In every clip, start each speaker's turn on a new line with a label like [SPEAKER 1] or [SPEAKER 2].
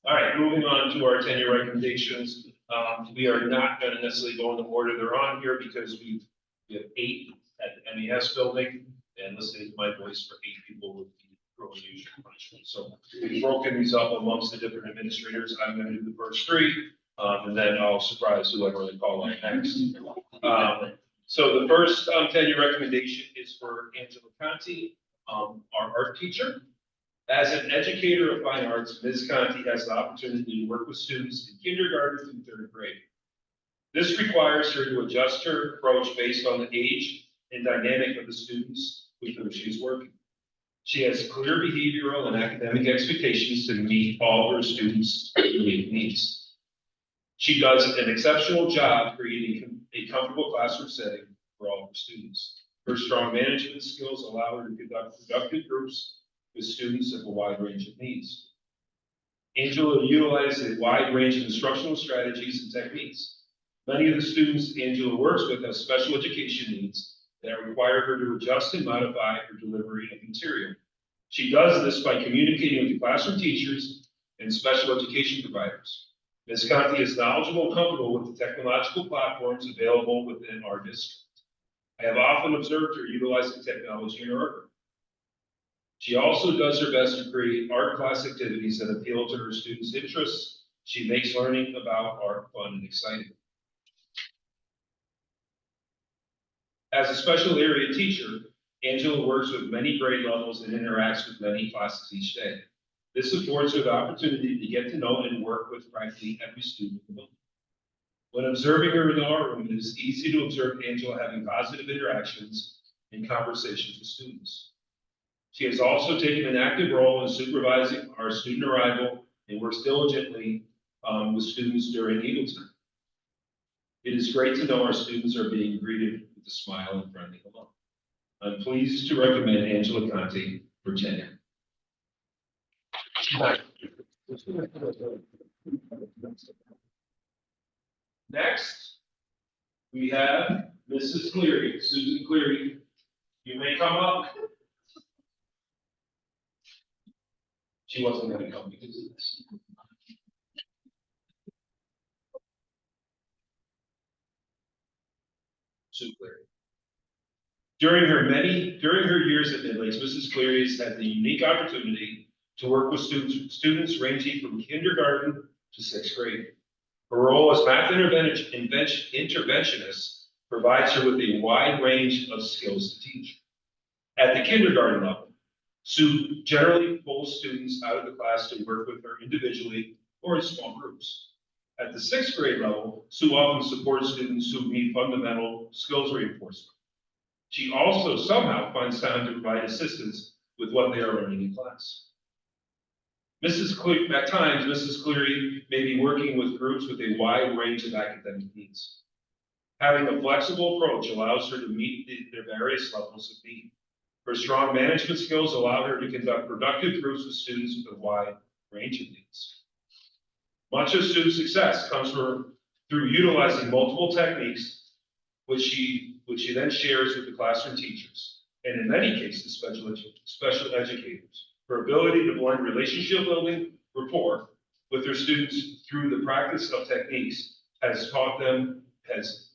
[SPEAKER 1] All right, moving on to our tenure recommendations. We are not going to necessarily go in the order they're on here because we have 8 at the MES building and listening to my voice for 8 people would be growing usual punishment. So we've broken these up amongst the different administrators. I'm going to do the first 3, and then I'll surprise whoever they call on next. So the first tenure recommendation is for Angela Conti, our art teacher. As an educator of fine arts, Ms. Conti has the opportunity to work with students in kindergarten through 3rd grade. This requires her to adjust her approach based on the age and dynamic of the students with whom she is working. She has clear behavioral and academic expectations to meet all her students' unique needs. She does an exceptional job creating a comfortable classroom setting for all her students. Her strong management skills allow her to conduct productive groups with students of a wide range of needs. Angela utilizes a wide range of instructional strategies and techniques. Many of the students Angela works with have special education needs, that require her to adjust and modify her delivery of material. She does this by communicating with the classroom teachers and special education providers. Ms. Conti is knowledgeable and comfortable with the technological platforms available within our district. I have often observed her utilizing technology in her work. She also does her best to create art class activities that appeal to her students' interests. She makes learning about art fun and exciting. As a special area teacher, Angela works with many grade levels and interacts with many classes each day. This affords her the opportunity to get to know and work with practically every student in the building. When observing her in our room, it is easy to observe Angela having positive interactions and conversations with students. She has also taken an active role in supervising our student arrival and works diligently with students during Eagle time. It is great to know our students are being greeted with a smile and friendly hello. I'm pleased to recommend Angela Conti for tenure. Next, we have Mrs. Cleary, Susan Cleary. You may come up. She wasn't going to come because of this. Sue Cleary. During her years at Mid Lakes, Mrs. Cleary has had the unique opportunity to work with students ranging from kindergarten to sixth grade. Her role as math interventionist provides her with a wide range of skills to teach. At the kindergarten level, Sue generally pulls students out of the class to work with her individually or in small groups. At the sixth grade level, Sue often supports students who need fundamental skills reinforcement. She also somehow finds time to provide assistance with what they are learning in class. At times, Mrs. Cleary may be working with groups with a wide range of academic needs. Having a flexible approach allows her to meet their various levels of need. Her strong management skills allow her to conduct productive groups with students with a wide range of needs. Much of Sue's success comes through utilizing multiple techniques, which she then shares with the classroom teachers, and in many cases, special educators. Her ability to blend relationship building rapport with her students through the practice of techniques has taught them, as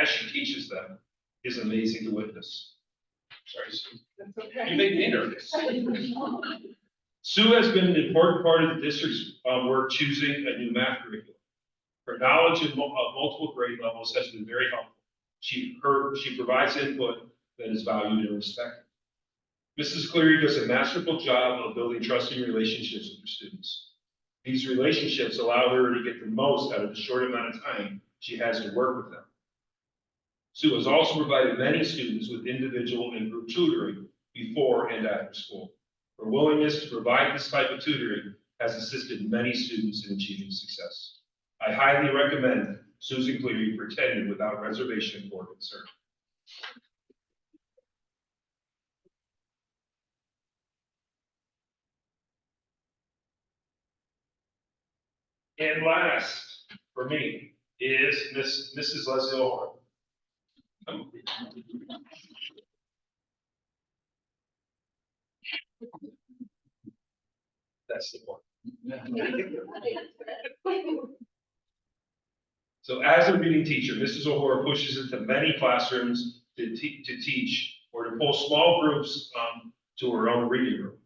[SPEAKER 1] she teaches them, is amazing to witness. Sorry, Sue.
[SPEAKER 2] That's okay.
[SPEAKER 1] You make me nervous. Sue has been an important part of the district's work choosing a new math curriculum. Her knowledge of multiple grade levels has been very helpful. She provides input that is valued and respected. Mrs. Cleary does a masterful job of building trusting relationships with her students. These relationships allow her to get the most out of the short amount of time she has to work with them. Sue has also provided many students with individual and group tutoring before and after school. Her willingness to provide this type of tutoring has assisted many students in achieving success. I highly recommend Susan Cleary for tenure without reservation or concern. And last, for me, is Mrs. Leslie Orr. That's the point. So as a reading teacher, Mrs. O'Hora pushes into many classrooms to teach or to pull small groups to her own reading room.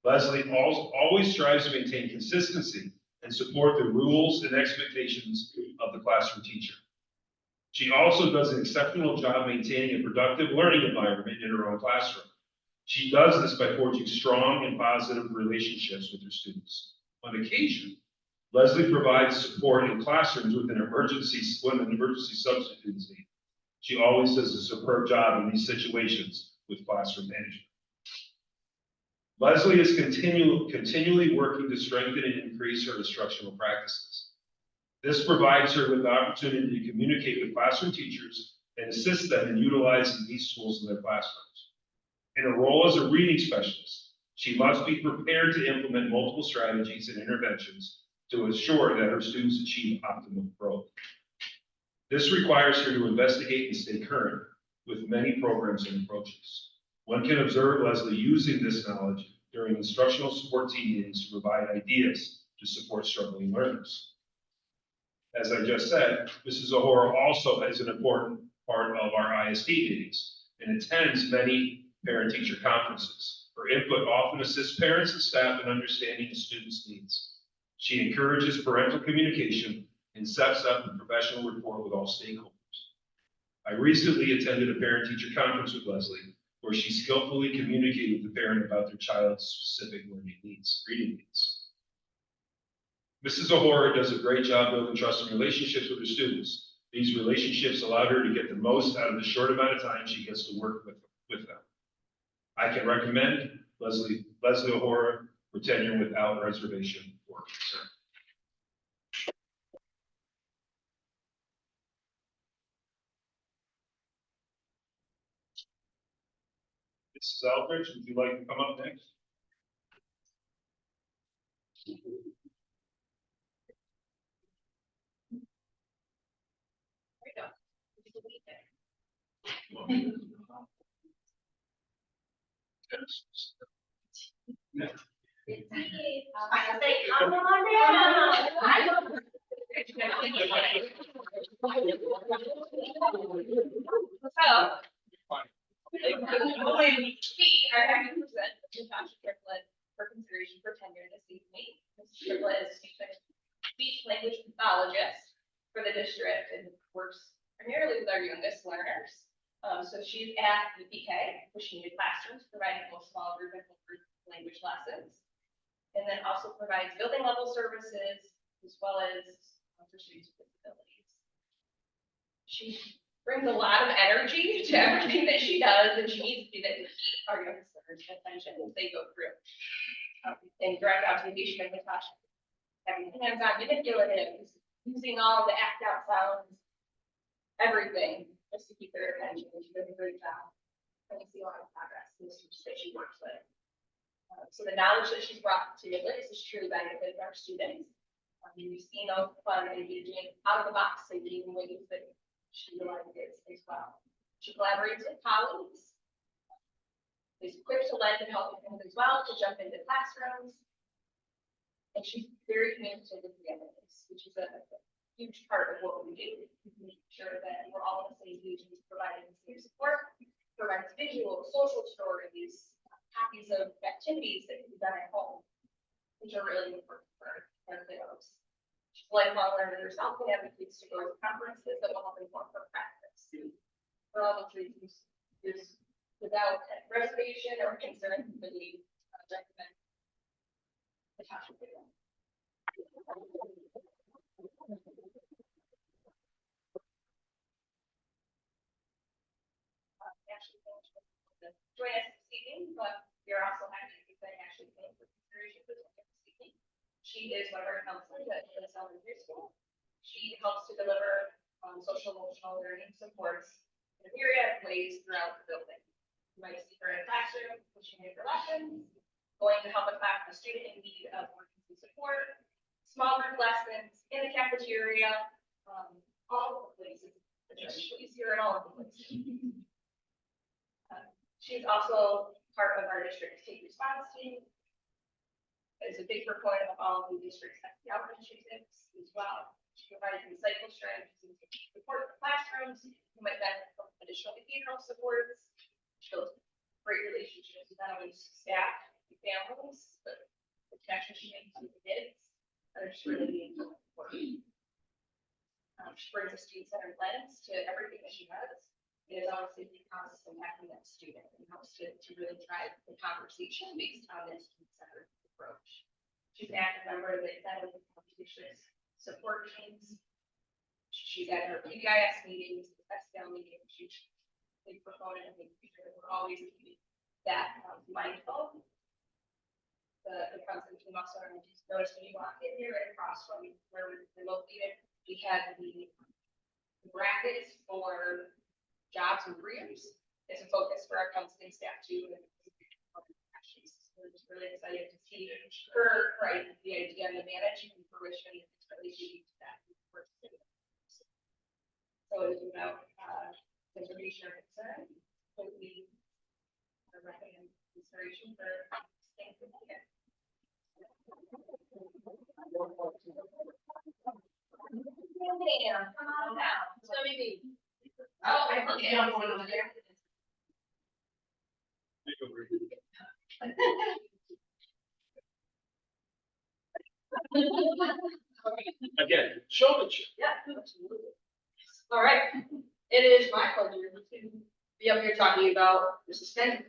[SPEAKER 1] Leslie always strives to maintain consistency and support the rules and expectations of the classroom teacher. She also does an exceptional job maintaining a productive learning environment in her own classroom. She does this by forging strong and positive relationships with her students. On occasion, Leslie provides support in classrooms when an emergency substitute is needed. She always does a superb job in these situations with classroom management. Leslie is continually working to strengthen and increase her instructional practices. This provides her with the opportunity to communicate with classroom teachers and assist them in utilizing these tools in their classrooms. In her role as a reading specialist, she must be prepared to implement multiple strategies and interventions to ensure that her students achieve optimal growth. This requires her to investigate and stay current with many programs and approaches. One can observe Leslie using this knowledge during instructional support team meetings to provide ideas to support struggling learners. As I just said, Mrs. O'Hora also is an important part of our ISD meetings and attends many parent-teacher conferences. Her input often assists parents and staff in understanding the students' needs. She encourages parental communication and sets up a professional rapport with all stakeholders. I recently attended a parent-teacher conference with Leslie, where she skillfully communicated with the parent about their child's specific learning needs, reading needs. Mrs. O'Hora does a great job building trusting relationships with her students. These relationships allow her to get the most out of the short amount of time she gets to work with them. I can recommend Leslie O'Hora for tenure without reservation or concern. Mrs. Aldridge, would you like to come up next?
[SPEAKER 2] We are happy to present Natasha Triplett for consideration for tenure this evening. Ms. Triplett is speech language pathologist for the district and works primarily with our youngest learners. So she's at UPK, pushing new classrooms, providing both small group and full group language lessons. And then also provides building level services as well as for students with disabilities. She brings a lot of energy to everything that she does, and she needs to do that to keep our youngest learners' attention as they go through. And direct observation of Natasha, having hands-on manipulatives, using all the act-out sounds, everything, just to keep their attention. And she does a great job. And we see a lot of progress in the students that she works with. So the knowledge that she's brought to this is truly benefited our students. We've seen those fun, engaging, out-of-the-box thinking in ways that she realizes as well. She collaborates with colleagues. Is quick to lend and help them as well to jump into classrooms. And she's very communicative with families, which is a huge part of what we do. Make sure that we're all on the same page and providing the same support, provides visual, social stories, copies of activities that can be done at home, which are really important for our kiddos. She's a lifelong learner herself and advocates to go to conferences that will help inform her practice. For all those reasons, there's without reservation or concern, really recommend Natasha. Ashley join us this evening, but we are also happy to thank Ashley for consideration for this evening. She is one of our counselors at elementary school. She helps to deliver social emotional learning supports in a myriad of ways throughout the building. You might see her in a classroom, pushing her lessons, going to help a class with a student in need of emergency support, small group lessons, in the cafeteria, all of the places. She's here in all of the places. She's also part of our district's take response team. Is a big proponent of all of the district's outreach initiatives as well. She provides insightful strategies and support for classrooms who might benefit from additional behavioral supports. She builds great relationships with not only staff and families, but the connection she makes with the kids. It's really important. She brings a student-centered lens to everything that she does. It is obviously because of impacting that student and helps to really drive the conversation based on this student-centered approach. She's an active member of the Executive District's support teams. She's at her PBIS meetings, SDL meetings. She's a big proponent of making sure that we're always keeping that mindful. The concept team also noticed when you walk in here right across from where we're located, we had the brackets for jobs and careers. It's a focus for our counseling staff too. We're just really excited to see her, right, the idea and the management fruition is really unique to that.
[SPEAKER 3] So it is without, information or concern, so we recommend consideration for staying for the year.
[SPEAKER 2] Damn, come on down.
[SPEAKER 3] So maybe.
[SPEAKER 2] Oh, I look at one over there.
[SPEAKER 1] Again, showmanship.
[SPEAKER 3] Yeah, absolutely. All right, it is my pleasure to be up here talking about Mrs. Kenyon.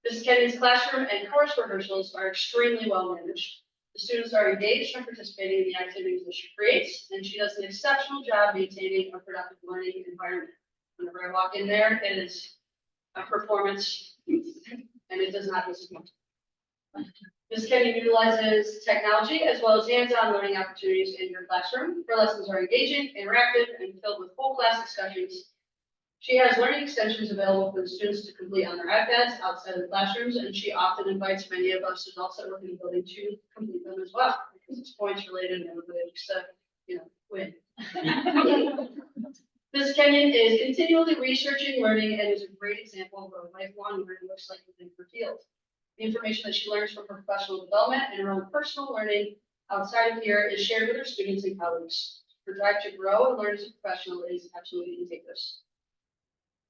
[SPEAKER 3] Mrs. Kenyon's classroom and course rehearsals are extremely well managed. The students are engaged and participating in the activities that she creates, and she does an exceptional job maintaining a productive learning environment. Whenever I walk in there, it is a performance, and it does not disappoint. Ms. Kenyon utilizes technology as well as hands-on learning opportunities in her classroom. Her lessons are engaging, interactive, and filled with full class discussions. She has learning extensions available for the students to complete on their iPads outside of the classrooms, and she often invites many of us adults that work in the building to complete them as well, because it's points related and everybody likes to, win. Ms. Kenyon is continually researching, learning, and is a great example of what lifelong learning looks like within her field. The information that she learns from her professional development and her own personal learning outside of here is shared with her students and colleagues. Her drive to grow and learn as a professional is absolutely contagious.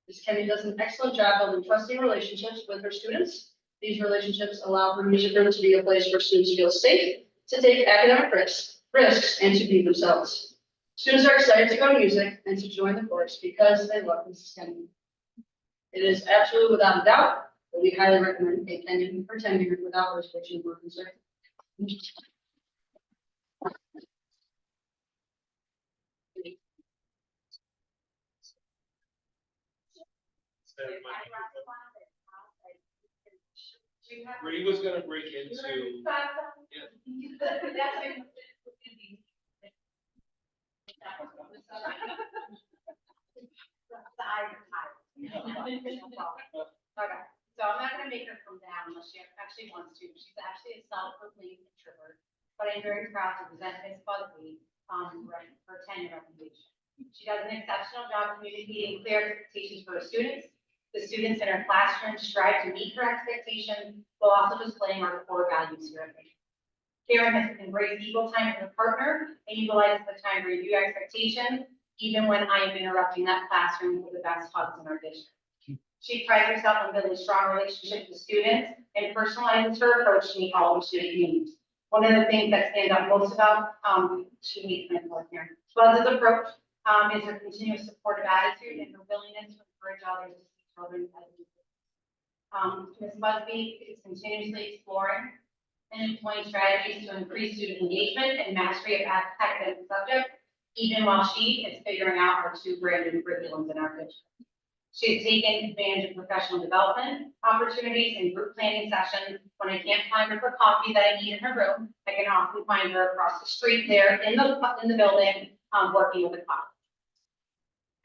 [SPEAKER 3] Ms. Kenyon does an excellent job building trusting relationships with her students. These relationships allow her music room to be a place where students feel safe to take academic risks and to be themselves. Students are excited to go to music and to join the course because they love Mrs. Kenyon. It is absolutely without a doubt that we highly recommend Kate Kenyon for tenure without restriction or concern.
[SPEAKER 1] Bree was gonna break into.
[SPEAKER 4] Okay, so I'm not gonna make her come down unless she actually wants to. She's actually a self-proclaimed introvert, but I'm very proud to present Ms. Busby, for tenure recommendation. She does an exceptional job communicating clear expectations for her students. The students in her classroom strive to meet her expectations while also displaying our core values here at Meeting. Karen has embraced equal time with her partner and utilizes the time to review expectations, even when I am interrupting that classroom with the best hugs in our district. She prides herself on building strong relationships with students and personalizes her approach to meet all of her student needs. One of the things that stands out most about, Buzz's approach, is her continuous supportive attitude and her willingness to encourage others to see children as equals. Ms. Busby is continuously exploring and employing strategies to increase student engagement and mastery of academic subjects, even while she is figuring out our two brand new curriculums in our district. She has taken advantage of professional development opportunities and group planning sessions. When I can't find her for coffee that I need in her room, I can often find her across the street there in the building, working with a class.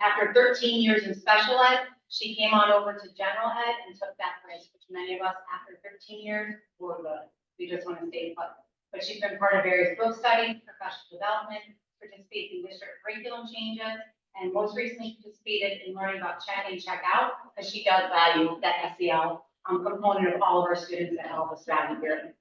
[SPEAKER 4] After 13 years in special ed, she came on over to general ed and took that risk, which many of us after 13 years were good. We just want to stay put. But she's been part of various book studies, professional development, participated in district curriculum changes, and most recently participated in learning about check in, check out, because she does value that SEL component of all of our students that help us value here.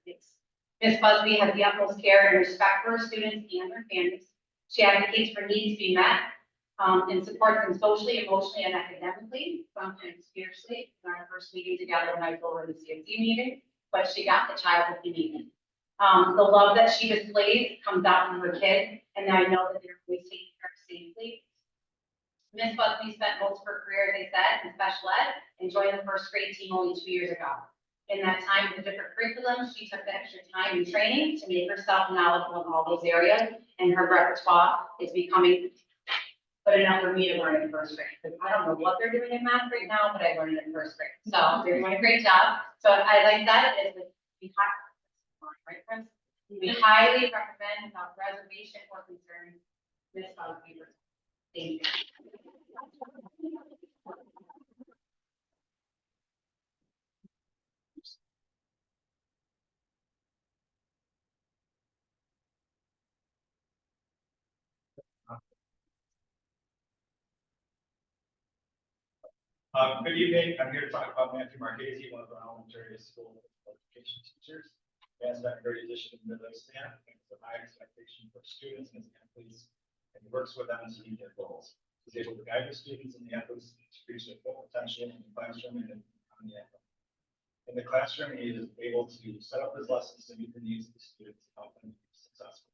[SPEAKER 4] Ms. Busby has the utmost care and respect for her students and their families. She advocates for needs to be met and supports them socially, emotionally, and academically, sometimes fiercely. In our first meeting together when I told her the CFD meeting, but she got the child that he needed. The love that she displays comes out in her kid, and I know that they're always taking care of safely. Ms. Busby spent most of her career, as they said, in special ed and joined the first grade team only 2 years ago. In that time with the different curriculums, she took the extra time and training to make herself knowledgeable in all those areas, and her repertoire is becoming good enough for me to learn in first grade. Because I don't know what they're doing in math right now, but I learned it in first grade. So they're doing a great job. So I like that is that we highly recommend without reservation or concern Ms. Busby. Thank you.
[SPEAKER 5] Good evening. I'm here to talk about Matthew Marchese, one of our elementary school education teachers. He has that great addition to the Midway staff and it's a high expectation for students and his athletes. And he works with them to meet their goals. He's able to guide the students and the athletes to reach their full potential in the classroom and on the athletic. In the classroom, he is able to set up his lessons to meet the needs of the students and help them be successful.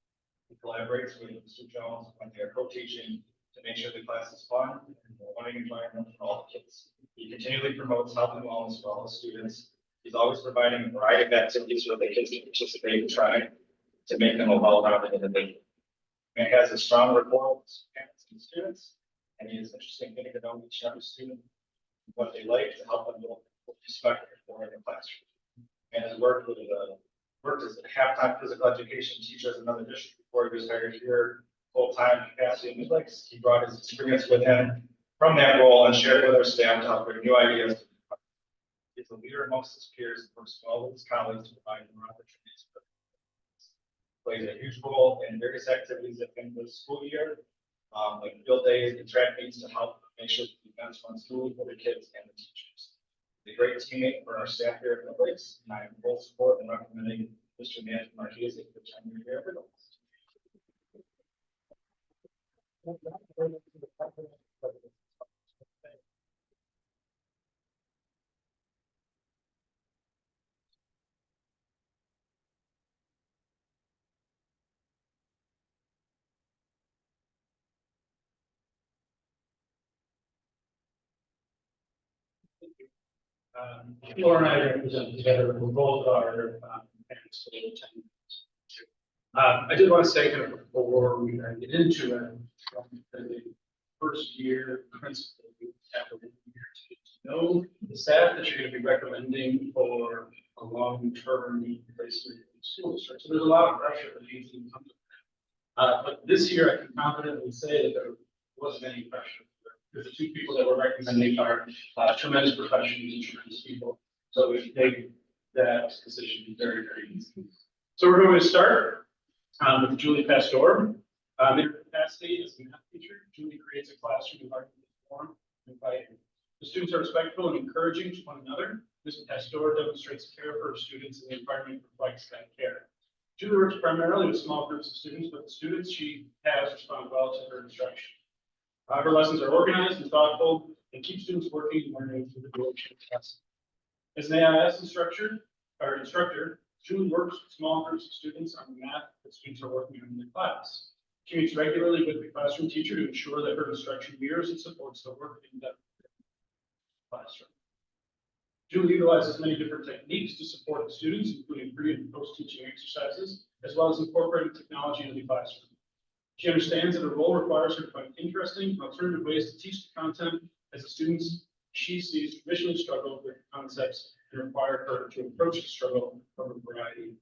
[SPEAKER 5] He collaborates with Mr. Jones when they are co-teaching to make sure the class is fun and a learning environment for all the kids. He continually promotes health and wellness for all the students. He's always providing a variety of activities for the kids to participate and try to make them a well-rounded individual. And he has a strong rapport with his parents and students, and he is interested in getting to know each and every student, what they like to help them build respect for in the classroom. And his work with worked as a half-time physical education teacher in another district before he was hired here full-time capacity in Midway. He brought his experience with him from that role and shared it with our staff to help bring new ideas. He's a leader amongst his peers and works well with his colleagues to provide more opportunities. Plays a huge role in various activities at the end of the school year, like field days and track meets to help make sure the events run smoothly for the kids and the teachers. He's a great teammate for our staff here at Midway, and I am full support in recommending Mr. Matthew Marchese for tenure here at Midway.
[SPEAKER 6] Laura and I represent together, we both are parents of the 10. I did want to say kind of before we get into it, the first year principal, you have a year to know the staff that you're going to be recommending for a long-term placement in school district. So there's a lot of pressure that needs to come to that. But this year, I can confidently say that there wasn't any pressure. The two people that we're recommending are tremendous professionals and tremendous people. So we make that decision very, very easy. So we're going to start with Julie Pastor. In her capacity as a math teacher, Julie creates a classroom environment warm and inviting. The students are respectful and encouraging to one another. Ms. Pastor demonstrates care for her students, and the environment reflects that care. Julie works primarily with small groups of students, but the students she has respond well to her instruction. Her lessons are organized and thoughtful and keep students working and learning through the duration test. As an AIS instructor, Julie works with small groups of students on the math that students are working on in the class. She meets regularly with the classroom teacher to ensure that her instruction mirrors and supports the work in the classroom. Julie utilizes many different techniques to support the students, including pre- and post-teaching exercises, as well as incorporating technology into the classroom. She understands that her role requires her to find interesting and alternative ways to teach the content as the students she sees traditionally struggle with concepts and require her to approach the struggle from a variety of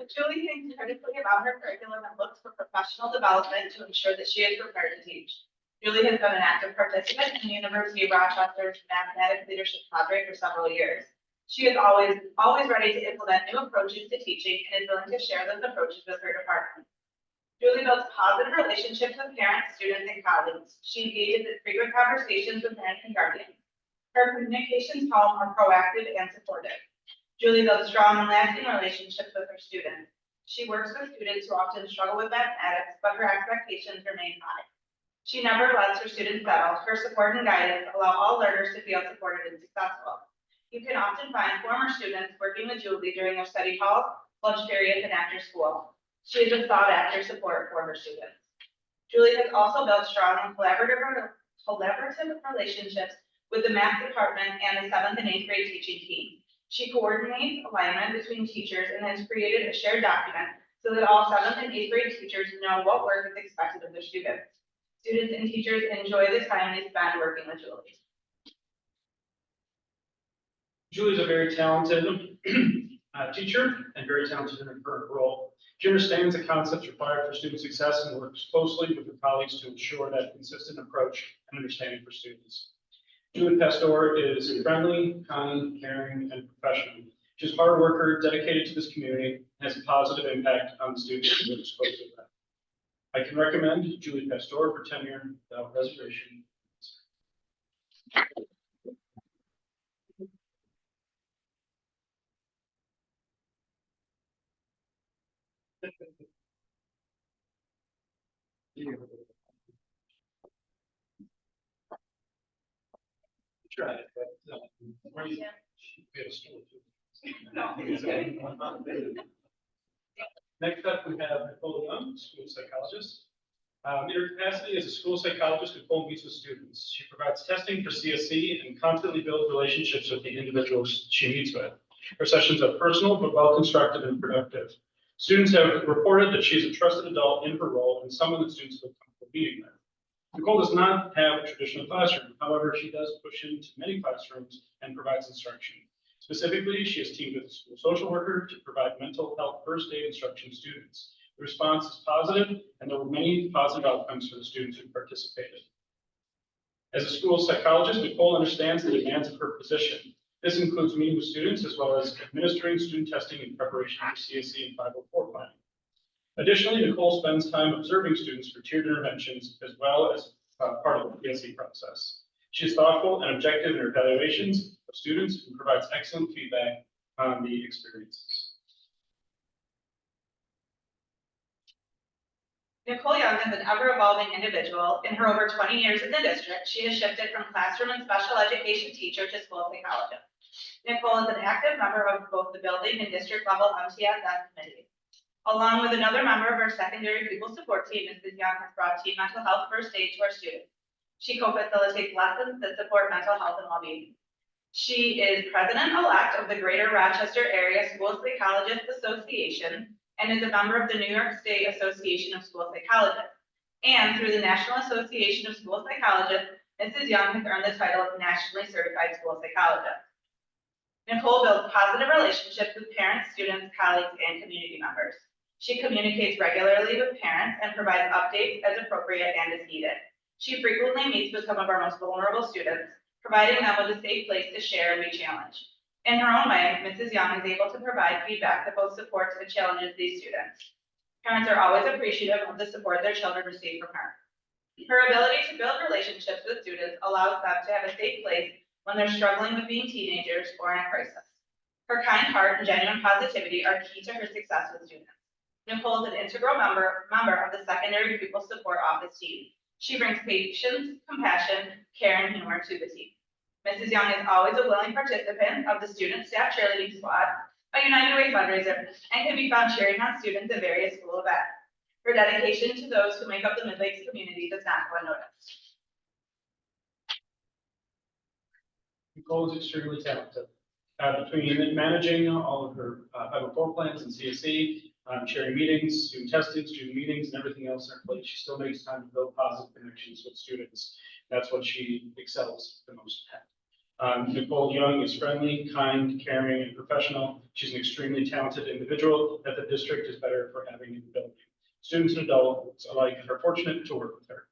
[SPEAKER 7] Julie thinks critically about her curriculum and looks for professional development to ensure that she is prepared to teach. Julie has been an active participant in the University of Rochester's Mathematics Leadership Project for several years. She is always ready to implement new approaches to teaching and is willing to share those approaches with her department. Julie builds positive relationships with parents, students, and colleagues. She engages in frequent conversations with parents and guardians. Her communication styles are proactive and supportive. Julie builds strong and lasting relationships with her students. She works with students who often struggle with mathematics, but her expectations remain high. She never lets her students settle. Her support and guidance allow all learners to feel supported and successful. You can often find former students working with Julie during their study halls, lunch periods, and after school. She is a sought-after support for her students. Julie has also built strong and collaborative relationships with the math department and the 7th and 8th grade teaching team. She coordinates alignment between teachers and has created a shared document so that all 7th and 8th grade teachers know what work is expected of their students. Students and teachers enjoy the time they spend working with Julie.
[SPEAKER 6] Julie's a very talented teacher and very talented in her current role. She understands the concepts required for student success and works closely with her colleagues to ensure that consistent approach and understanding for students. Julie Pastor is friendly, kind, caring, and professional. She's a hard worker, dedicated to this community, and has a positive impact on the students who are exposed to that. I can recommend Julie Pastor for tenure without reservation. Try it, but we have a stool too. Next up, we have Nicole Young, school psychologist. In her capacity as a school psychologist, Nicole meets with students. She provides testing for CSE and constantly builds relationships with the individuals she meets with. Her sessions are personal but well-constructed and productive. Students have reported that she is a trusted adult in her role and someone that students feel comfortable meeting with. Nicole does not have a traditional classroom. However, she does push into many classrooms and provides instruction. Specifically, she has teamed with a school social worker to provide mental health first aid instruction to students. The response is positive, and there were many positive outcomes for the students who participated. As a school psychologist, Nicole understands the demands of her position. This includes meeting with students as well as administering student testing in preparation for CSE and 504 planning. Additionally, Nicole spends time observing students for tiered interventions as well as part of the PSE process. She is thoughtful and objective in her evaluations of students and provides excellent feedback on the experiences.
[SPEAKER 7] Nicole Young is an ever-evolving individual. In her over 20 years in the district, she has shifted from classroom and special education teacher to school psychologist. Nicole is an active member of both the building and district level MTSS committee. Along with another member of our secondary pupil support team, Mrs. Young has brought team mental health first aid to our students. She co-facilitates lessons that support mental health and well-being. She is president-elect of the Greater Rochester Area School Psychologists Association and is a member of the New York State Association of School Psychologists. And through the National Association of School Psychologists, Mrs. Young has earned the title of Nationally Certified School Psychologist. Nicole builds positive relationships with parents, students, colleagues, and community members. She communicates regularly with parents and provides updates as appropriate and as needed. She frequently meets with some of our most vulnerable students, providing them with a safe place to share and be challenged. In her own way, Mrs. Young is able to provide feedback that both supports and challenges these students. Parents are always appreciative of the support their children receive from her. Her ability to build relationships with students allows them to have a safe place when they're struggling with being teenagers or in a crisis. Her kind heart and genuine positivity are key to her success with students. Nicole is an integral member of the secondary pupil support office team. She brings patience, compassion, care, and humor to the team. Mrs. Young is always a willing participant of the student staff cheerleading squad, a United Way fundraiser, and can be found cheering on students at various school events. Her dedication to those who make up the Mid-Lakes community does not go unnoticed.
[SPEAKER 6] Nicole is extremely talented. Between managing all of her 504 plans and CSE, chairing meetings, student testing, student meetings, and everything else in her plate, she still makes time to build positive connections with students. That's what she excels the most at. Nicole Young is friendly, kind, caring, and professional. She's an extremely talented individual that the district is better for having in the building. Students and adults alike are fortunate to work with her.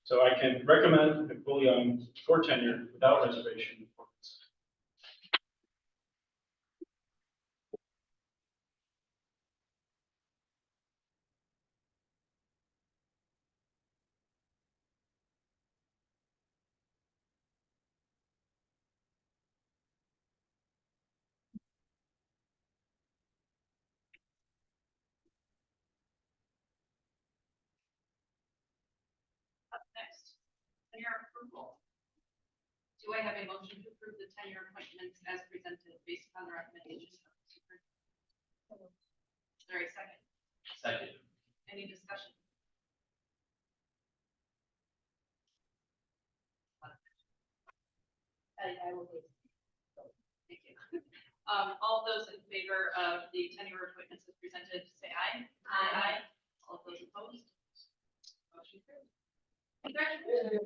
[SPEAKER 6] So I can recommend Nicole Young for tenure without reservation.
[SPEAKER 3] Up next, tenure approval. Do I have a motion to approve the tenure appointments as presented based upon the recommendations of the superintendent? Is there a second?
[SPEAKER 1] Second.
[SPEAKER 3] Any discussion? I will. Thank you. All those in favor of the tenure appointments as presented, say aye. Aye. All of those opposed? Motion carried. Congratulations.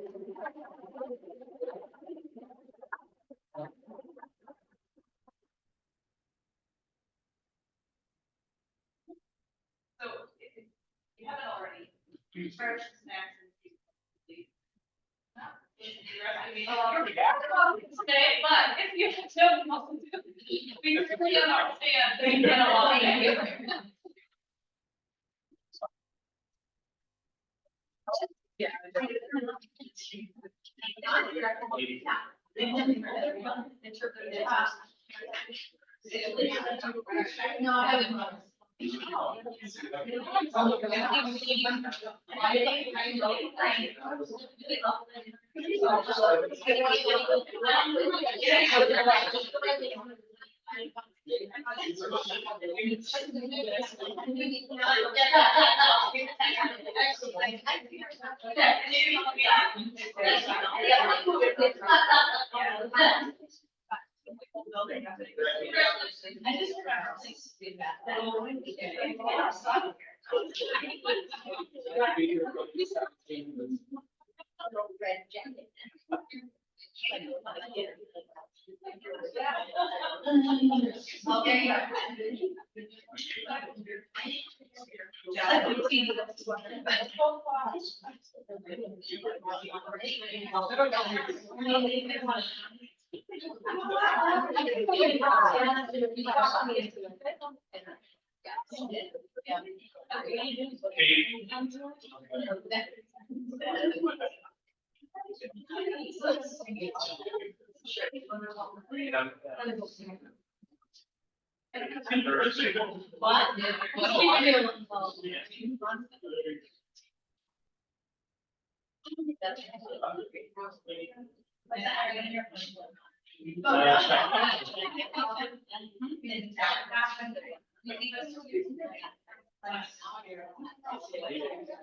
[SPEAKER 3] So if you haven't already, charge snacks and please. The rest of you. Today, but if you don't, also do.
[SPEAKER 2] We really don't understand. They get along. Yeah. No, I haven't. I just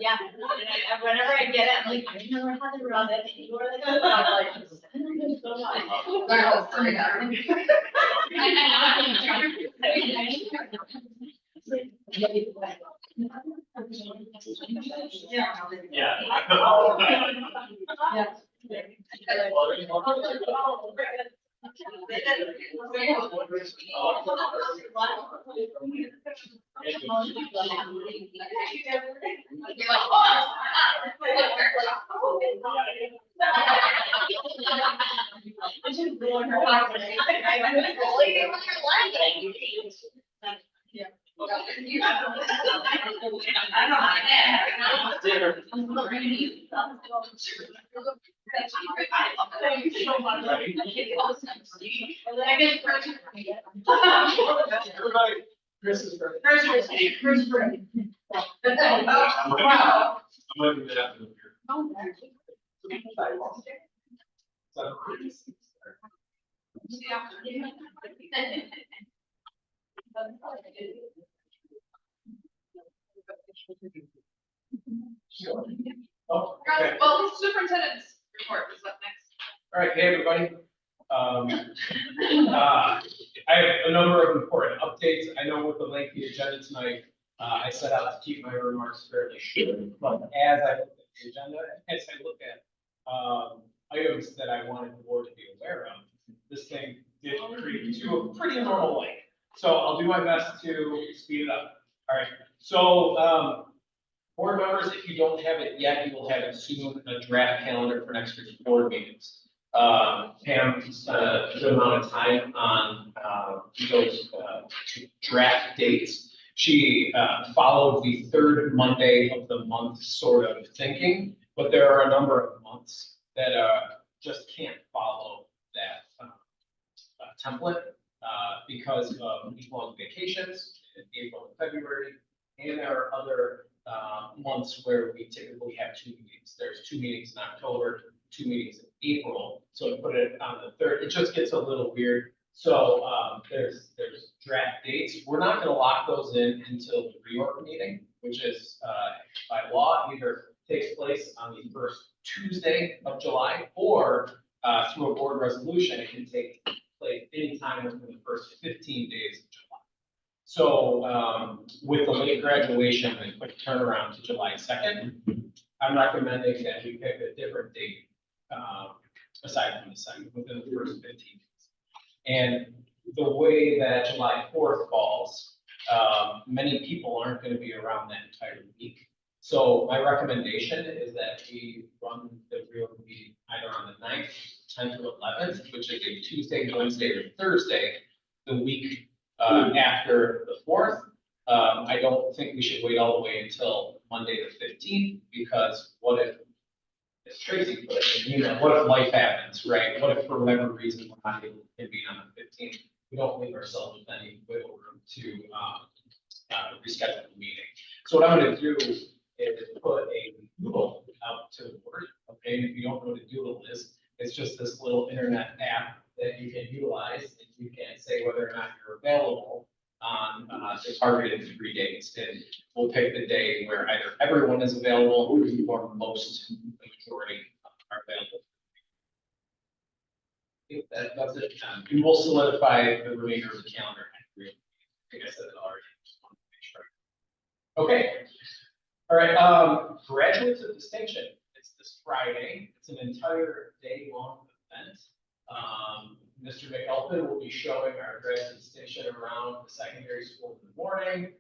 [SPEAKER 2] Yeah, whenever I get it, I'm like, I never had to run it. You were like,
[SPEAKER 6] Chris is for.
[SPEAKER 1] I'm looking at it here.
[SPEAKER 6] Oh, okay.
[SPEAKER 2] Well, superintendent's report is up next.
[SPEAKER 6] All right, hey, everybody. I have a number of important updates. I know with the lengthy agenda tonight, I set out to keep my remarks fairly short, but as I look at the agenda, as I look at items that I wanted the board to be aware of, this thing did creep to a pretty normal length. So I'll do my best to speed it up. All right, so board members, if you don't have it yet, you will have it soon, a draft calendar for next week's board meetings. Pam spent a good amount of time on those draft dates. She followed the third Monday of the month sort of thinking, but there are a number of months that just can't follow that template because of week-long vacations in April and February, and there are other months where we typically have 2 meetings. There's 2 meetings in October, 2 meetings in April. So to put it on the third, it just gets a little weird. So there's draft dates. We're not going to lock those in until the reorg meeting, which is by law either takes place on the first Tuesday of July or through a board resolution, it can take place anytime within the first 15 days of July. So with the late graduation and quick turnaround to July 2nd, I'm recommending that we pick a different date aside from the second, within the first 15 days. And the way that July 4th falls, many people aren't going to be around that entire week. So my recommendation is that we run the real meeting either on the 9th, 10th, or 11th, which is a Tuesday, Wednesday, or Thursday,
[SPEAKER 8] the week after the 4th. I don't think we should wait all the way until Monday the 15th, because what if, it's crazy, but you know, what if life happens, right? What if for whatever reason we're not able to convene on the 15th? We don't leave ourselves with any wiggle room to reschedule the meeting. So what I'm going to do is put a Doodle out to the board. Okay, and if you don't know what a Doodle is, it's just this little internet app that you can utilize, and you can say whether or not you're available on the targeted 3 days. And we'll pick the day where either everyone is available or most, the majority are available. I think that's it. We will solidify the remainder of the calendar. I think I said it already. Just wanted to make sure. Okay. All right. Graduates of Distinction. It's this Friday. It's an entire day long event. Mr. McElpin will be showing our graduate distinction around the secondary school in the morning.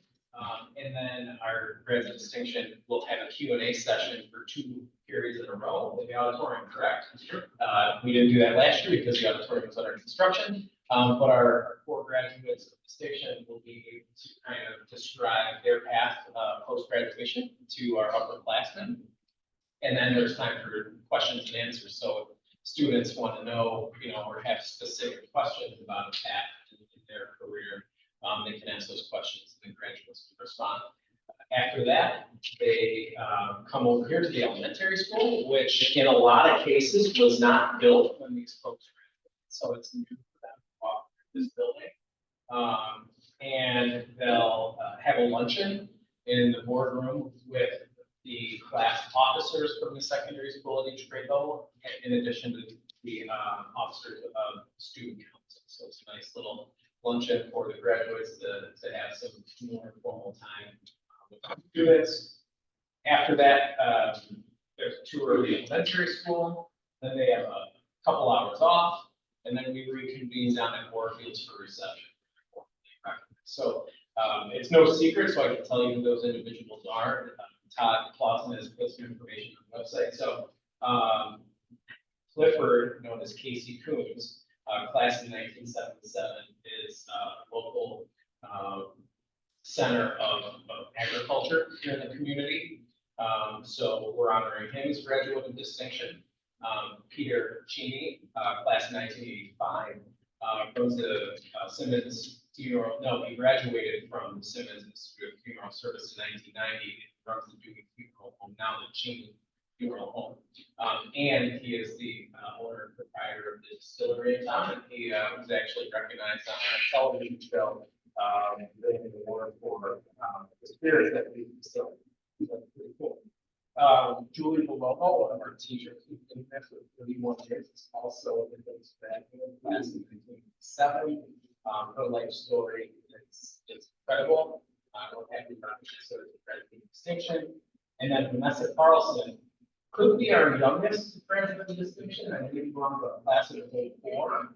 [SPEAKER 8] And then our graduate distinction will have a Q&A session for 2 periods in a row in the auditorium, correct? We didn't do that last year because the auditorium was under construction. But our 4 graduates of distinction will be able to kind of describe their path post-graduation to our upperclassmen. And then there's time for questions and answers. So students want to know, you know, or have specific questions about a path in their career, they can ask those questions and the graduates can respond. After that, they come over here to the elementary school, which in a lot of cases was not built when these folks graduated. So it's new for them to walk through this building. And they'll have a luncheon in the boardroom with the class officers from the secondary school at each grade level, in addition to the officers of student council. So it's a nice little luncheon for the graduates to have some more formal time with students. After that, there's a tour of the elementary school. Then they have a couple hours off, and then we reconvene down at Warfields for reception. So it's no secret, so I can tell you who those individuals are. Todd Clausen has put some information on the website. So Clifford, known as Casey Coombs, class in 1977, is a local center of agriculture here in the community. So we're honoring him as graduate of distinction. Peter Cheney, class 1985, goes to Simmons Funeral. No, he graduated from Simmons Institute of Funeral Service in 1990. Runs the Dewey Funeral Home, now the Cheney Funeral Home. And he is the owner and proprietor of the distillery in town. And he was actually recognized on a television show, winning an award for the spirit that we distilled. That's pretty cool. Julie Belomo, one of our teachers, who's been there for 31 years, is also in the class in 1987. Her life story is incredible. We're happy about it. So it's a graduate distinction. And then Vanessa Carlson could be our youngest graduate distinction. I think we're on the class of 04.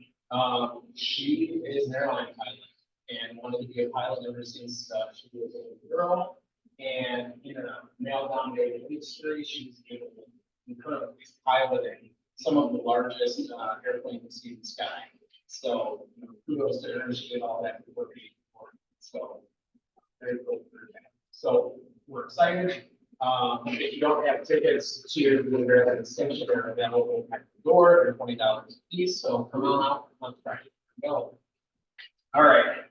[SPEAKER 8] She is an airline pilot and wanted to be a pilot ever since she was a little girl. And in a male-dominated industry, she's able to incredibly piloting some of the largest airplanes you see in the sky. So kudos to her. She did all that before being born. So very cool. So we're excited. If you don't have tickets to the graduate distinction, they're available at the door. They're $20 a piece. So come on out on Friday. Go. All right.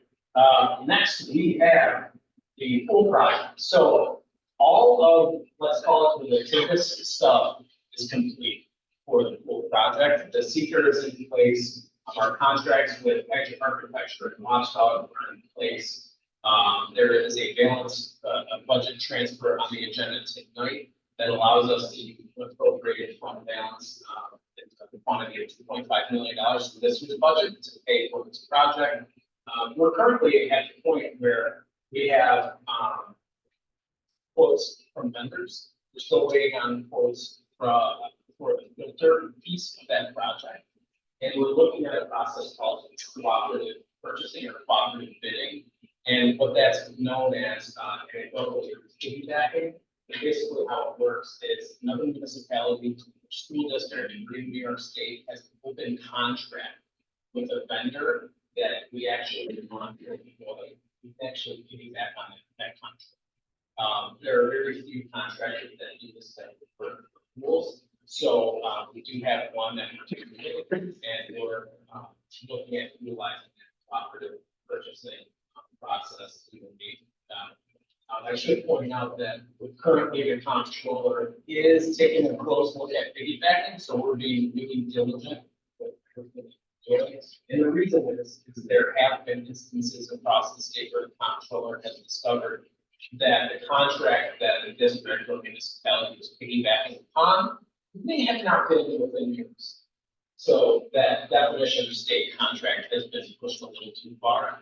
[SPEAKER 8] Next, we have the pool project. So all of, let's call it the litigious stuff is complete for the pool project. The seeker is in place. Our contracts with Edge Architecture and Watchdog are in place. There is a balanced budget transfer on the agenda tonight that allows us to appropriate fund balance the quantity of $2.5 million to this year's budget to pay for this project. We're currently at the point where we have quotes from vendors. We're still waiting on quotes for the third piece of that project. And we're looking at a process called cooperative purchasing or cooperative bidding. And what that's known as piggybacking. And basically how it works is another municipality, school district in New York State has an open contract with a vendor that we actually want to employ, we actually piggyback on that contract. There are very few contractors that do this type of work for schools. So, we do have one that particularly, and we're, looking at utilizing that cooperative purchasing process to meet, I should point out that the current data controller is taking a close look at piggybacking, so we're being really diligent with everything we're doing. And the reason is there have been instances across the state where the controller has discovered that the contract that the district or municipality is piggybacking upon may have not been within use. So that definition of state contract has been pushed a little too far.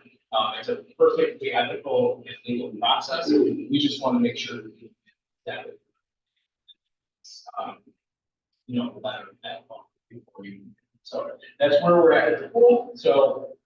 [SPEAKER 8] It's a perfectly ethical and legal process. We just want to make sure that, let that fall before we. So that's where we're at the pool. So,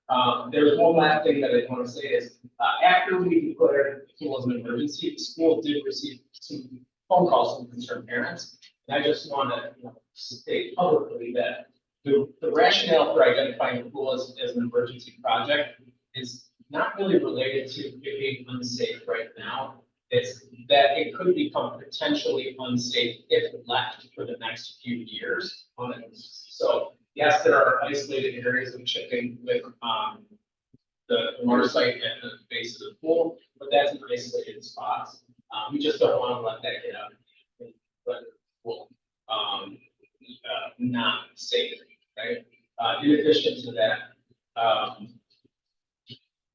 [SPEAKER 8] there's one last thing that I want to say is, after we declared the pool as an emergency, the school did receive some phone calls from concerned parents. And I just want to, state publicly that the rationale for identifying the pool as an emergency project is not really related to it being unsafe right now. It's that it could become potentially unsafe if left for the next few years. So yes, there are isolated areas of chipping with the water site at the base of the pool, but that's an isolated spot. We just don't want to let that get out. But pool, not safe, right? In addition to that,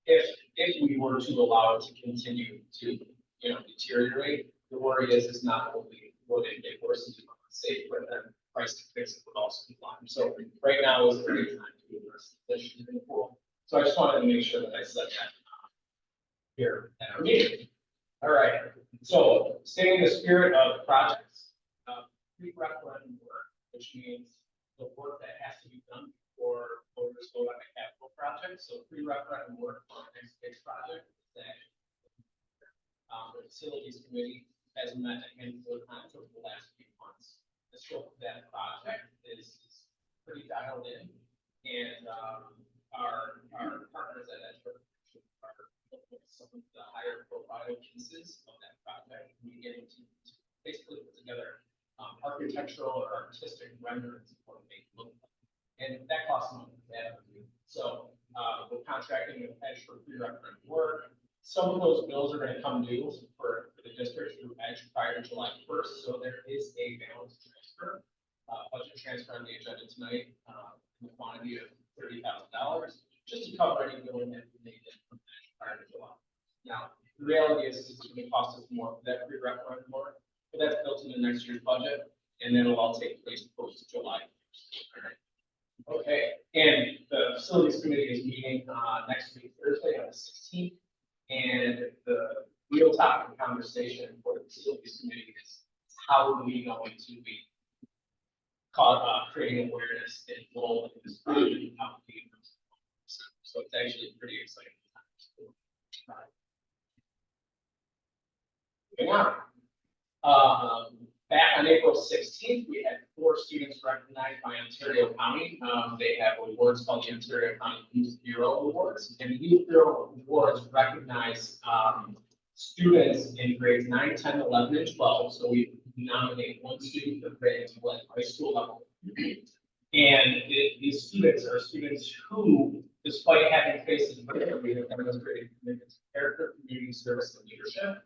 [SPEAKER 8] if we were to allow it to continue to, deteriorate, the worry is it's not only would it get worse and safe, but then price to fix it would also be climb. So right now is a great time to address the issue in the pool. So I just wanted to make sure that I said that here at our meeting. All right. So staying in the spirit of projects, pre-referendum work, which means the work that has to be done before voters vote on a capital project. So pre-referendum work for our next big project is that the facilities committee has met a handful of times over the last few months. The scope of that project is pretty dialed in, and our partners at Edgewood are looking at some of the higher profile pieces of that project. We get to basically put together architectural or artistic renderings of what they look like, and that costs money. So we're contracting with Edge for pre-referendum work. Some of those bills are going to come due for the district through Edge prior to July 1st. So there is a balance transfer, budget transfer on the agenda tonight, in the quantity of $30,000, just to cover any billing that we made from Edge prior to July. Now, the reality is it's going to cost us more for that pre-referendum work, but that's built into next year's budget, and then it'll all take place post July 1st. All right. Okay, and the facilities committee is meeting next week, Thursday on the 16th. And the real topic of conversation for the facilities committee is how are we going to be creating awareness and role in this project. So it's actually pretty exciting. Moving on. Back on April 16th, we had 4 students recognized by Ontario County. They have awards called the Ontario County Youth Bureau Awards. And the Youth Bureau Awards recognize students in grades 9, 10, 11, and 12. So we nominate one student for grade 12 high school level. And these students are students who, despite having faces of failure, have demonstrated commitment to character, community service, and leadership.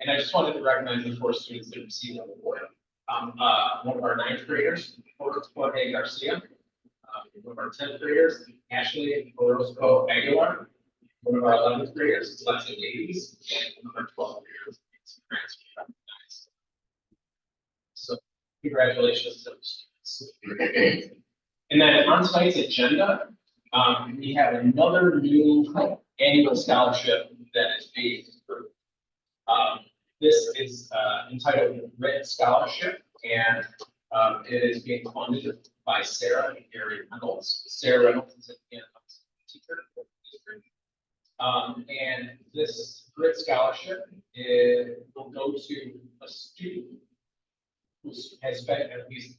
[SPEAKER 8] And I just wanted to recognize the 4 students that received the award. One of our 9th graders, Jorge Garcia. One of our 10th graders, Ashley Orozco Aguilar. One of our 11th graders, Leslie Davies. And one of our 12th graders, recognized. So congratulations to those students. And then on tonight's agenda, we have another new annual scholarship that is being approved. This is entitled the Grit Scholarship, and it is being funded by Sarah and Gary Reynolds. Sarah Reynolds is a teacher for the district. And this Grit Scholarship will go to a student who has spent at least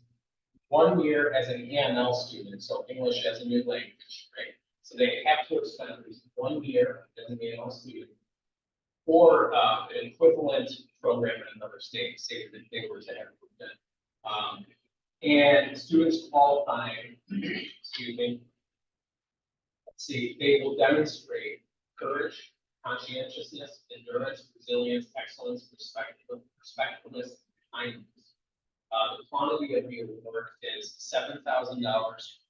[SPEAKER 8] 1 year as an EML student, so English as a new language, right? So they have to have spent at least 1 year as an AL student or an equivalent program in another state, say that they were to have moved in. And students qualifying, excuse me, let's see, they will demonstrate courage, conscientiousness, endurance, resilience, excellence, respectfulness, kindness. The quantity of the award is $7,000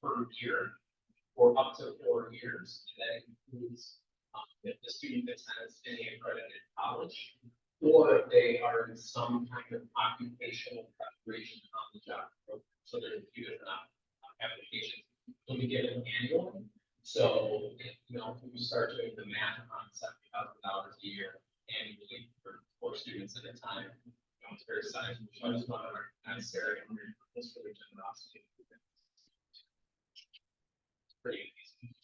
[SPEAKER 8] per year for up to 4 years. And that includes if the student attends any accredited college, or if they are in some kind of occupational preparation on the job program. So there's a few different applications. They'll be given annually. So, if you start doing the math on $70,000 a year annually for 4 students at a time, it's very sizable. So I just want to recognize Sarah and this for the generosity. Pretty amazing.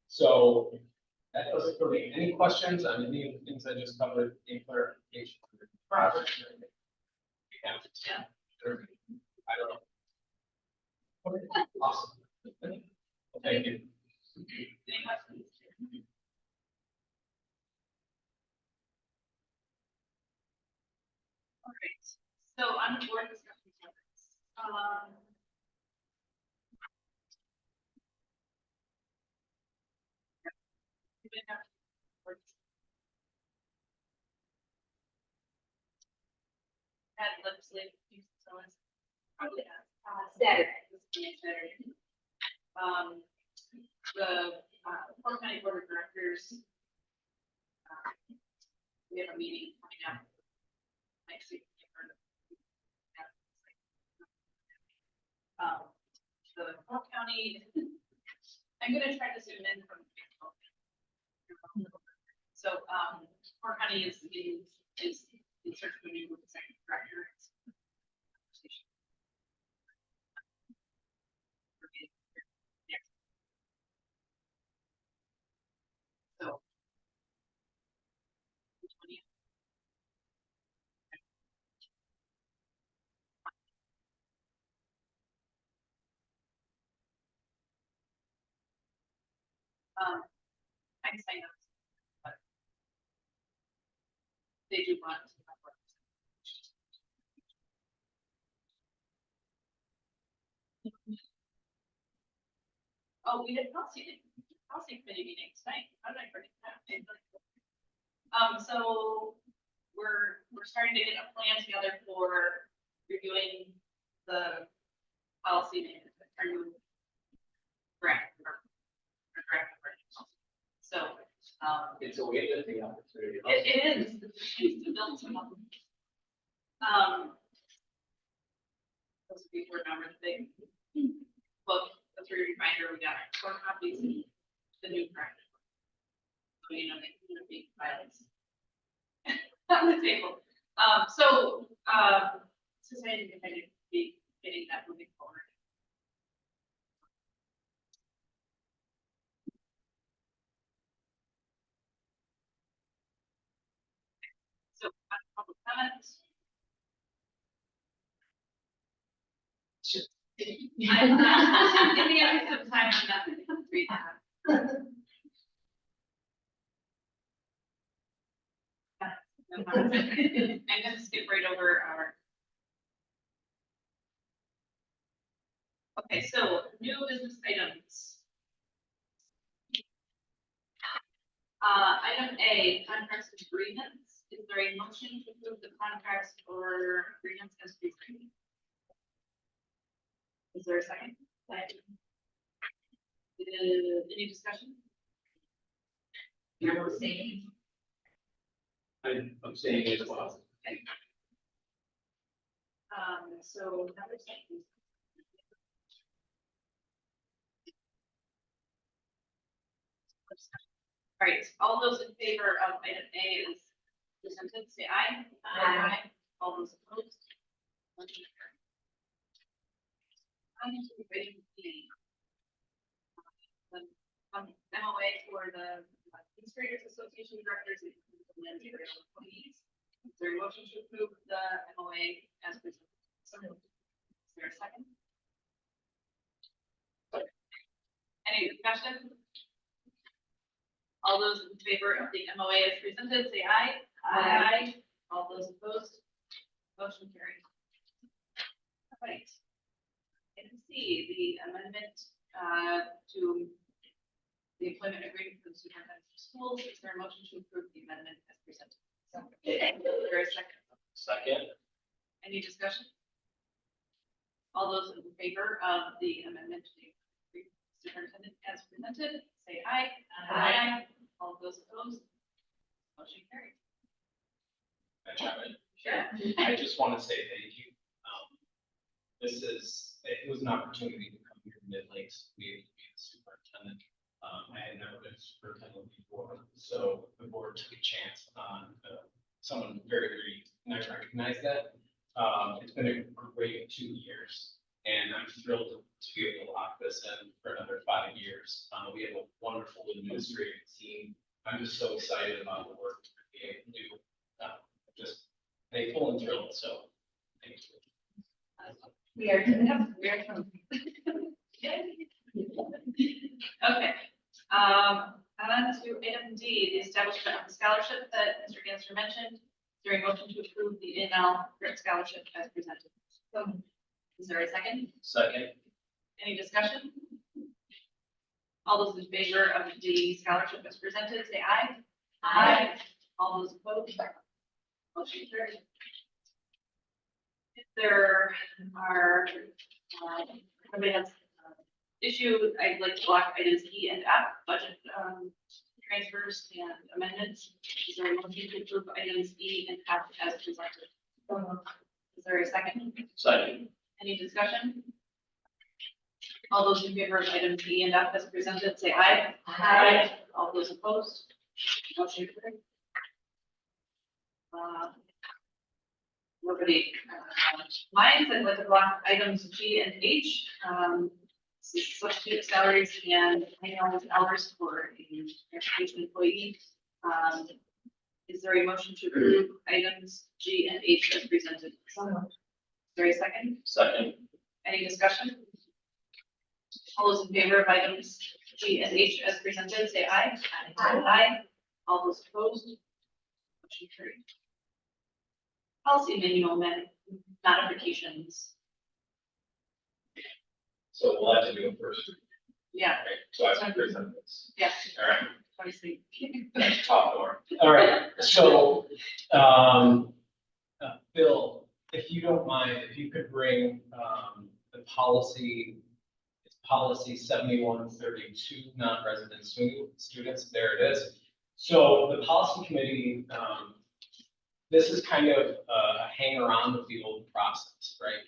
[SPEAKER 8] So that does it for me. Any questions on any of the things I just covered in clarification of the project? Yeah. Sure. I don't know. Okay. Awesome. Well, thank you.
[SPEAKER 2] Any questions? All right, so on the board discussion topics, we did have had legislative pieces, so it's probably Saturday, this coming Saturday. The Porter County Board of Directors, we have a meeting coming up next week. The Porter County, I'm gonna try to zoom in from. So, Porter County is in search of a new executive director. So. I can say no, but they do want. Oh, we had policy committee meetings tonight. How did I forget that? So we're starting to get a plan together for reviewing the policy management, our new draft. So,
[SPEAKER 8] It's a way to the opportunity.
[SPEAKER 2] it is to build some. Those of you who remember the big book, the 3 reminder, we got 4 copies, the new draft. So, they can be violence on the table. Society can kind of be getting that moving forward. So, public comments. I'm giving you some time on that. Read that. I'm gonna skip right over our. Okay, so new business items. Item A, contracts and agreements. Is there a motion to approve the contracts or agreements as presented? Is there a second? Any discussion? You're abstaining.
[SPEAKER 6] I'm saying it as well.
[SPEAKER 2] So number 6. All right, all those in favor of item A is presented, say aye. Aye. All those opposed? Motion carried. Item B. The MOA for the Administrators Association Directors and managerial employees. Is there a motion to approve the MOA as presented? Is there a second? Any discussion? All those in favor of the MOA as presented, say aye. Aye. All those opposed, motion carried. All right. Item C, the amendment to the employment agreement for the superintendent of schools. Is there a motion to approve the amendment as presented? Is there a second?
[SPEAKER 8] Second.
[SPEAKER 2] Any discussion? All those in favor of the amendment to the superintendent as presented, say aye. Aye. All those opposed, motion carried.
[SPEAKER 8] Can I chime in?
[SPEAKER 2] Sure.
[SPEAKER 8] I just want to say thank you. It was an opportunity to come here to Mid Lakes, be able to be the superintendent. I had never been superintendent before, so the board took a chance on someone very, very, and I recognize that. It's been a great 2 years, and I'm thrilled to be able to lock this in for another 5 years. We have a wonderful administrative team. I'm just so excited about the work we're being able to do. Just thankful and thrilled, so thank you.
[SPEAKER 2] We are, okay. On to item D, the establishment of the scholarship that Mr. Gensler mentioned. Is there a motion to approve the INL grant scholarship as presented? Is there a second?
[SPEAKER 8] Second.
[SPEAKER 2] Any discussion? All those in favor of the scholarship as presented, say aye. Aye. All those opposed? Motion carried. If there are, somebody has issue, I'd like to block items E and F, budget transfers and amendments. Is there a motion to approve items E and F as presented? Is there a second?
[SPEAKER 8] Second.
[SPEAKER 2] Any discussion? All those in favor of items E and F as presented, say aye. Aye. All those opposed? Motion carried. Nobody, lines, I'd like to block items G and H. Substitute salaries and annual hours for the transportation employee. Is there a motion to approve items G and H as presented? Is there a second?
[SPEAKER 8] Second.
[SPEAKER 2] Any discussion? All those in favor of items G and H as presented, say aye. Aye. All those opposed? Motion carried. Policy manual modifications.
[SPEAKER 8] So we'll have to do it first.
[SPEAKER 2] Yeah.
[SPEAKER 8] Right, so I have to present this.
[SPEAKER 2] Yes.
[SPEAKER 8] All right.
[SPEAKER 2] Obviously.
[SPEAKER 8] Top door. All right, so, Bill, if you don't mind, if you could bring, the policy, it's policy 7132, non-resident students, there it is. So the policy committee, this is kind of a hanger on with the old process, right?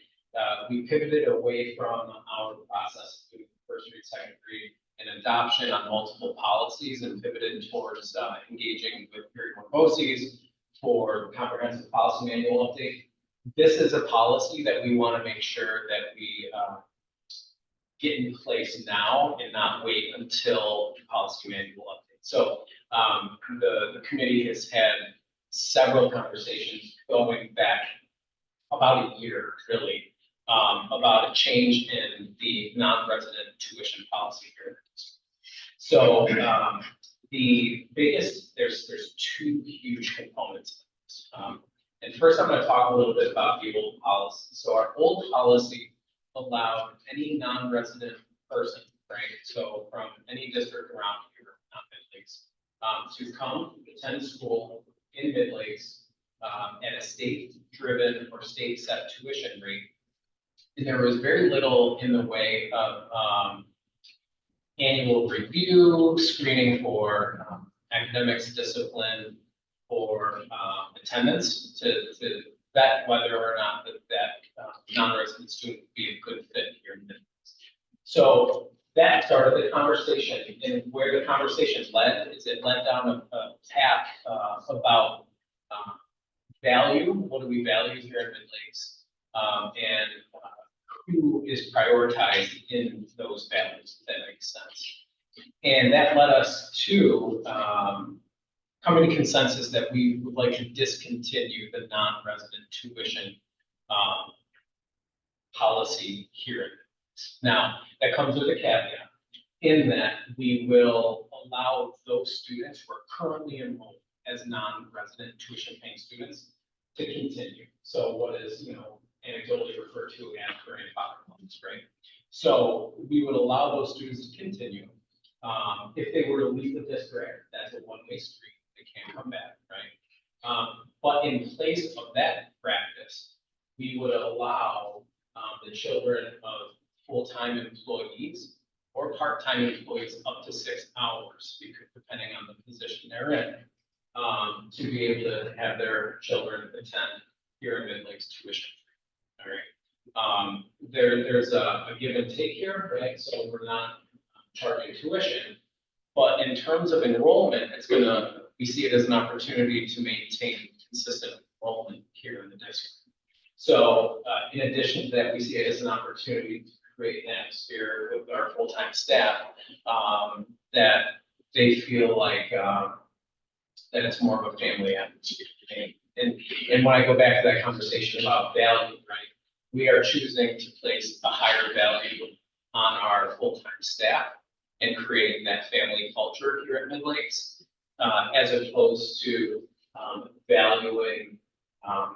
[SPEAKER 8] We pivoted away from our process to first read, second read, and adoption on multiple policies, and pivoted towards engaging with period one BOCES for comprehensive policy manual update. This is a policy that we want to make sure that we get in place now and not wait until the policy manual update. So the committee has had several conversations going back about a year, really, about a change in the non-resident tuition policy here. So the biggest, there's two huge components of this. And first, I'm going to talk a little bit about the old policy. So our old policy allowed any non-resident person, right? So from any district around here, not Mid Lakes, to come attend school in Mid Lakes at a state-driven or state-set tuition rate. And there was very little in the way of annual review, screening for academics, discipline, or attendance to vet whether or not that non-resident student would be a good fit here in Mid Lakes. So that started the conversation, and where the conversation led is it led down a path about value. What do we value here in Mid Lakes? And who is prioritized in those values, if that makes sense. And that led us to coming to consensus that we would like to discontinue the non-resident tuition policy here. Now, that comes with a caveat. in that we will allow those students who are currently enrolled as non-resident tuition paying students to continue. So what is, anecdotally referred to as grandfather loans, right? So we would allow those students to continue. If they were to leave the district, that's a one-way street. They can't come back, right? But in place of that practice, we would allow the children of full-time employees or part-time employees up to 6 hours, because depending on the position they're in, to be able to have their children attend here in Mid Lakes tuition free. All right. There's a give and take here, right? So we're not charging tuition, but in terms of enrollment, we see it as an opportunity to maintain consistent enrollment here in the district. So in addition to that, we see it as an opportunity to create an atmosphere with our full-time staff that they feel like that it's more of a family atmosphere. And when I go back to that conversation about value, right, we are choosing to place a higher value on our full-time staff and creating that family culture here at Mid Lakes, as opposed to valuing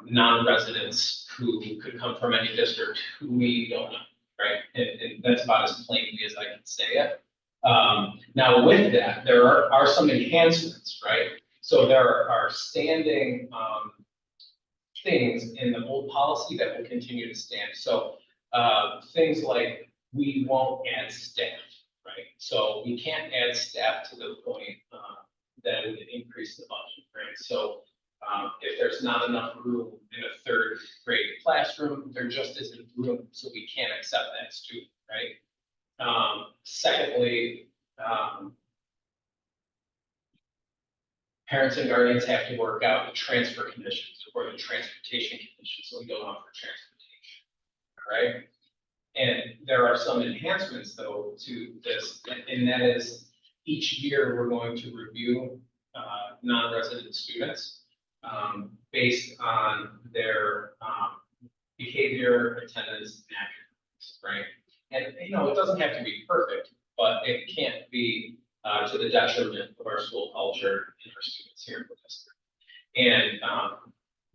[SPEAKER 8] non-residents who could come from any district who we don't know, right? And that's about as plainly as I can say it. Now with that, there are some enhancements, right? So there are standing things in the old policy that will continue to stand. So things like we won't add staff, right? So we can't add staff to the point that it would increase the budget, right? So if there's not enough room in a third grade classroom, there just isn't room, so we can't accept that student, right? Secondly, parents and guardians have to work out the transfer conditions or the transportation conditions, so we don't offer transportation, right? And there are some enhancements though to this, and that is each year we're going to review non-resident students based on their behavior, attendance, and academics, right? And it doesn't have to be perfect, but it can't be to the detriment of our school culture and our students here in the district. And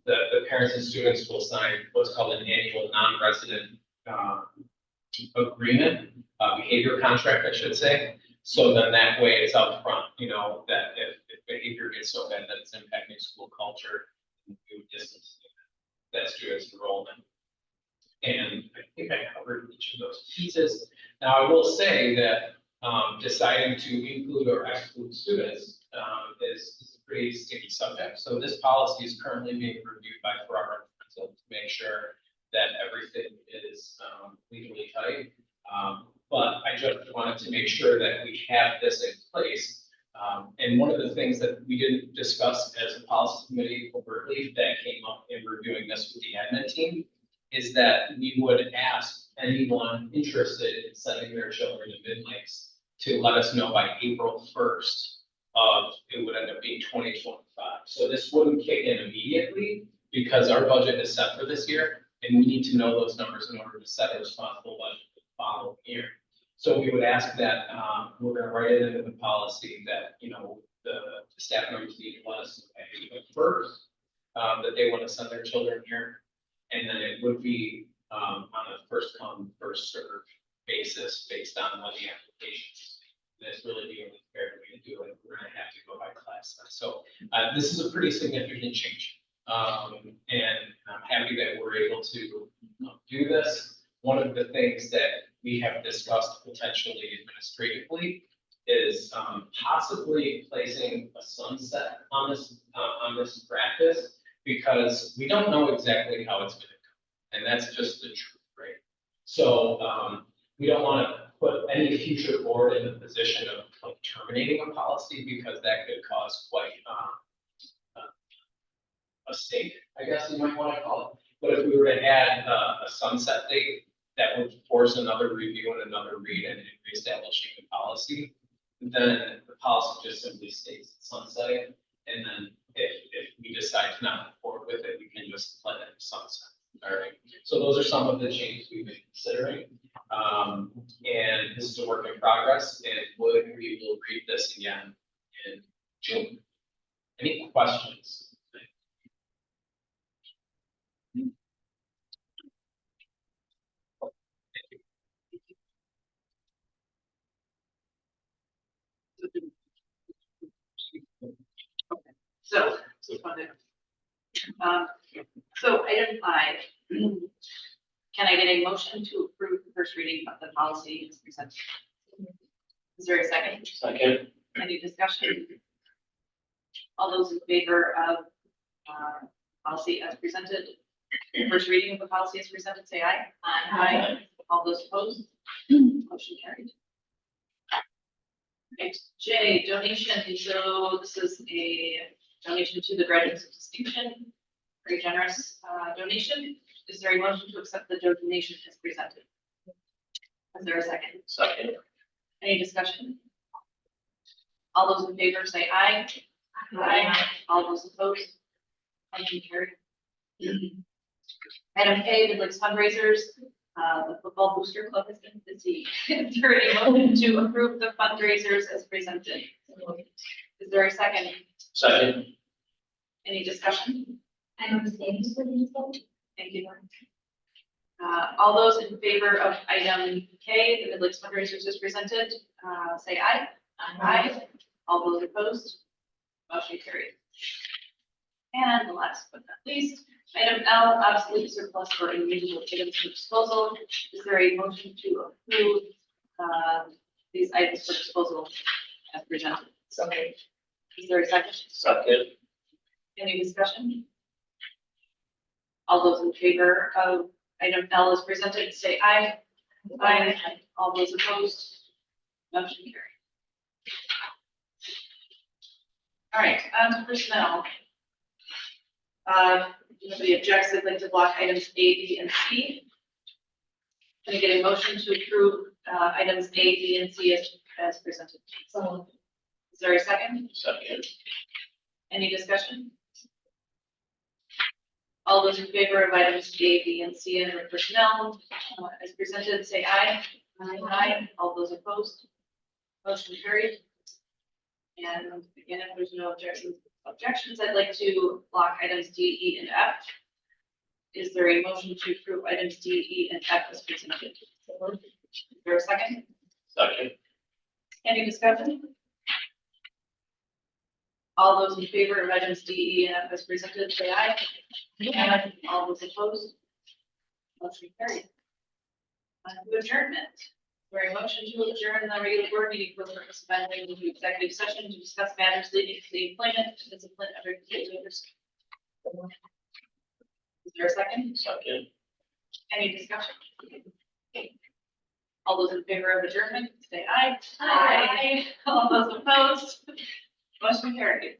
[SPEAKER 8] the parents and students will sign what's called an annual non-resident agreement, behavior contract, I should say. So then that way it's up front, that if behavior gets so bad that it's impacting school culture, we would distance that student's enrollment. And I think I covered each of those pieces. Now I will say that deciding to include or exclude students is a pretty sticky subject. So this policy is currently being reviewed by Forever to make sure that everything is legally tight. But I just wanted to make sure that we have this in place. And one of the things that we didn't discuss as a policy committee overtly that came up in reviewing this with the admin team is that we would ask anyone interested in sending their children to Mid Lakes to let us know by April 1st it would end up being 2025. So this wouldn't kick in immediately because our budget is set for this year and we need to know those numbers in order to set a responsible budget for the following year. So we would ask that we're going to write it into the policy that, the staff members need to let us know by April 1st that they want to send their children here. And then it would be on a first come, first served basis based on when the applications. That's really the only fair way to do it. We're going to have to go by class. So this is a pretty significant change. And I'm happy that we're able to do this. One of the things that we have discussed potentially administratively is possibly placing a sunset on this practice because we don't know exactly how it's going to go. And that's just the truth, right? So we don't want to put any future board in the position of like terminating a policy because that could cause quite a stake, I guess you might want to call it. But if we were to add a sunset date, that would force another review and another read and reestablishing the policy. Then the policy just simply states sunsetting. And then if we decide to not move forward with it, we can just let it sunset. All right. So those are some of the changes we've been considering. And this is a work in progress, and we will read this again in June. Any questions?
[SPEAKER 9] So, so item 5. Can I get a motion to approve the first reading of the policy as presented? Is there a second?
[SPEAKER 1] Second.
[SPEAKER 9] Any discussion? All those in favor of policy as presented, first reading of the policy as presented, say aye. Aye. All those opposed? Motion carried. Right, J, donation. So this is a donation to the Graduates of Distinction. Very generous donation. Is there a motion to accept the donation as presented? Is there a second?
[SPEAKER 1] Second.
[SPEAKER 9] Any discussion? All those in favor say aye. Aye. All those opposed? Motion carried. Item K, the Lakes fundraisers. The football booster club has been busy. Is there a motion to approve the fundraisers as presented? Is there a second?
[SPEAKER 1] Second.
[SPEAKER 9] Any discussion?
[SPEAKER 4] I'm abstaining for these votes.
[SPEAKER 9] Thank you. All those in favor of item K, the Lakes fundraisers as presented, say aye. Aye. All those opposed? Motion carried. And the last but not least, item L, obsolete surplus or unusable items for disposal. Is there a motion to approve these items for disposal as presented?
[SPEAKER 7] Okay.
[SPEAKER 9] Is there a second?
[SPEAKER 1] Second.
[SPEAKER 9] Any discussion? All those in favor of item L as presented, say aye. Aye. All those opposed? Motion carried. All right, on to personnel. If nobody objects, I'd like to block items A, B, and C. Can I get a motion to approve items A, B, and C as presented?
[SPEAKER 4] So,
[SPEAKER 9] Is there a second?
[SPEAKER 1] Second.
[SPEAKER 9] Any discussion? All those in favor of items A, B, and C under personnel as presented, say aye. Aye. All those opposed? Motion carried. And again, if there's no objections, I'd like to block items D, E, and F. Is there a motion to approve items D, E, and F as presented? Is there a second?
[SPEAKER 1] Second.
[SPEAKER 9] Any discussion? All those in favor of items D, E, and F as presented, say aye. Aye. All those opposed? Motion carried. To adjournment. Very motion to adjourn the regular board meeting for the purpose of entering into executive session to discuss matters leading to the employment, discipline, and reputation of members. Is there a second?
[SPEAKER 1] Second.
[SPEAKER 9] Any discussion? All those in favor of adjournment, say aye.
[SPEAKER 2] Aye.
[SPEAKER 9] All those opposed? Motion carried.